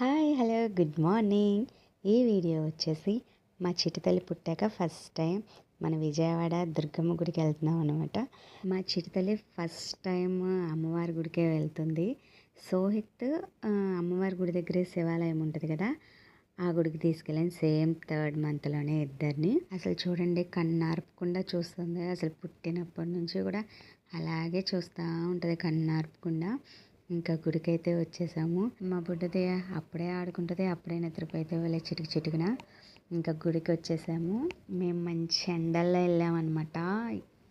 Hi hello good morning. ఈ video వచ్చేసి మా చిటితల్లి పుట్టాక ఫస్ట్ టైం మన విజయవాడ దుర్గమ్మ గుడికి వెళ్తున్నాం అనమాట. మా చిటితల్లి ఫస్ట్ టైం అమ్మవారి గుడికే వెళ్తుంది. సోహిత్ అమ్మవారి గుడి దగ్గరే శివాలయం ఉంటుంది కదా, ఆ గుడికి తీసుకెళ్ళాను. సేమ్ 3rd మంత్లోనే ఇద్దరిని. అసలు చూడండి, కన్నార్పకుండా చూస్తుంది. అసలు పుట్టినప్పటి నుంచి కూడా అలాగే చూస్తూ ఉంటుంది కన్నార్పకుండా. ఇంకా గుడికైతే వచ్చేసాము. మా బుడ్డది అప్పుడే ఆడుకుంటుంది, అప్పుడే నిద్రపోతే వెళ్ళే చిటికిన. ఇంకా గుడికి వచ్చేసాము. మేము మంచి ఎండల్లో వెళ్ళామన్నమాట.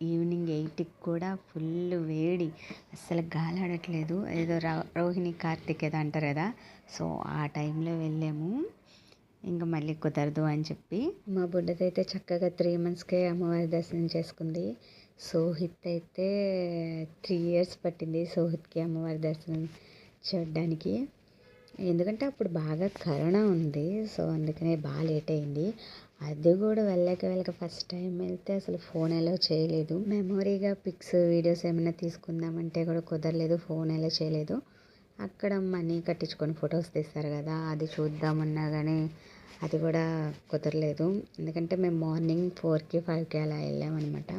ఈవినింగ్ 8కి కూడా ఫుల్ వేడి, అస్సలు గాలి ఆడట్లేదు. ఏదో రోహిణి కార్తిక్ ఏదో అంటారు కదా, సో ఆ టైంలో వెళ్ళాము. ఇంకా మళ్ళీ కుదరదు అని చెప్పి మా బుడ్డదైతే చక్కగా 3 మంత్స్కే అమ్మవారి దర్శనం చేసుకుంది. సోహిత్ అయితే 3 ఇయర్స్ పట్టింది సోహిత్కి అమ్మవారి దర్శనం చూడడానికి. ఎందుకంటే అప్పుడు బాగా కరోనా ఉంది, సో అందుకనే బాగా లేట్ అయింది. అది కూడా వెళ్ళక ఫస్ట్ టైం వెళ్తే అసలు ఫోన్ ఎలా చేయలేదు. మెమొరీగా పిక్స్ వీడియోస్ ఏమైనా తీసుకుందామంటే కూడా కుదరలేదు, ఫోన్ ఎలా చేయలేదు. అక్కడ మనీ కట్టించుకొని ఫొటోస్ తీస్తారు కదా, అది చూద్దామన్నా కానీ అది కూడా కుదరలేదు. ఎందుకంటే మేము మార్నింగ్ 4కి 5కి అలా వెళ్ళామన్నమాట.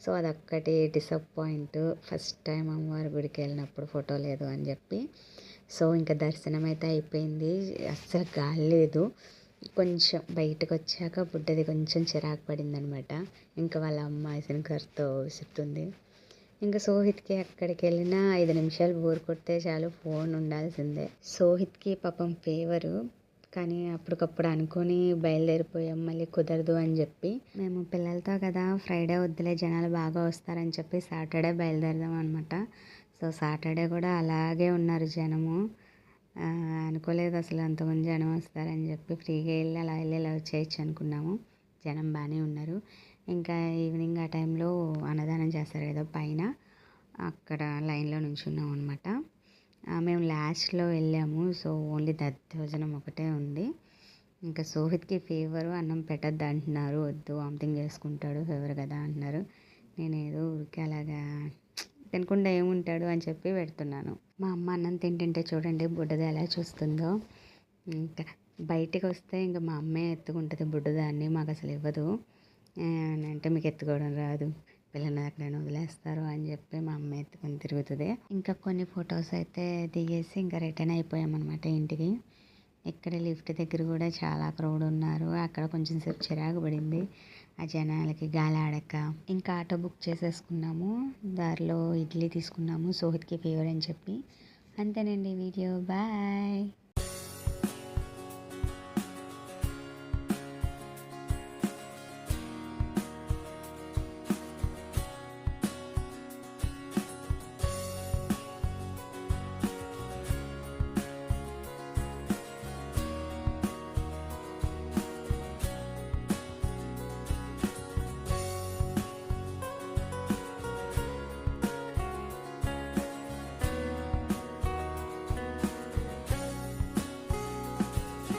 సో అదొక్కటి డిసప్పాయింట్. ఫస్ట్ టైం అమ్మవారి గుడికి వెళ్ళినప్పుడు ఫోటో లేదు అని చెప్పి. సో ఇంకా దర్శనం అయితే అయిపోయింది. అస్సలు గాలి లేదు. కొంచెం బయటకు వచ్చాక బుడ్డది కొంచెం చిరాకు పడింది అనమాట. ఇంకా వాళ్ళ అమ్మ ఐసెన్కర్తో విసురుతుంది. ఇంకా సోహిత్కి ఎక్కడికి వెళ్ళినా 5 నిమిషాలు బోర్ కొడితే చాలు ఫోన్ ఉండాల్సిందే. సోహిత్కి పాపం ఫీవరు, కానీ అప్పటికప్పుడు అనుకొని బయలుదేరిపోయాం. మళ్ళీ కుదరదు అని చెప్పి మేము పిల్లలతో కదా, ఫ్రైడే వద్దులే జనాలు బాగా వస్తారని చెప్పి సాటర్డే బయలుదేరదాం అనమాట. సో సాటర్డే కూడా అలాగే ఉన్నారు జనము. అనుకోలేదు అసలు అంతమంది జనం వస్తారని చెప్పి. ఫ్రీగా వెళ్ళి అలా వచ్చేయచ్చు అనుకున్నాము. జనం బాగానే ఉన్నారు. ఇంకా ఈవినింగ్ ఆ టైంలో అన్నదానం చేస్తారు కదా పైన, అక్కడ లైన్లో నుంచున్నాం అనమాట. మేము లాస్ట్లో వెళ్ళాము. సో ఓన్లీ దద్దోజనం ఒకటే ఉంది. ఇంకా సోహిత్కి ఫీవరు, అన్నం పెట్టద్దు అంటున్నారు. వద్దు, వామిటింగ్ చేసుకుంటాడు, ఫీవర్ కదా అంటున్నారు. నేను ఏదో ఊరికే అలాగా తినకుండా ఏముంటాడు అని చెప్పి పెడుతున్నాను. మా అమ్మ అన్నం తింటుంటే చూడండి బుడ్డది ఎలా చూస్తుందో. ఇంకా బయటికి వస్తే ఇంకా మా అమ్మే ఎత్తుకుంటుంది బుడ్డదాన్ని, మాకు అసలు ఇవ్వదు. అంటే మీకు ఎత్తుకోవడం రాదు, పిల్లల్ని ఎక్కడైనా వదిలేస్తారు అని చెప్పి మా అమ్మ ఎత్తుకొని తిరుగుతుంది. ఇంకా కొన్ని ఫొటోస్ అయితే దిగేసి ఇంకా రిటర్న్ అయిపోయామన్నమాట ఇంటికి. ఇక్కడ లిఫ్ట్ దగ్గర కూడా చాలా క్రౌడ్ ఉన్నారు. అక్కడ కొంచెం సేపు చిరాకు పడింది ఆ జనాలకి గాలి ఆడక. ఇంకా ఆటో బుక్ చేసేసుకున్నాము. దారిలో ఇడ్లీ తీసుకున్నాము సోహిత్కి ఫీవర్ అని చెప్పి. అంతేనండి వీడియో. బాయ్.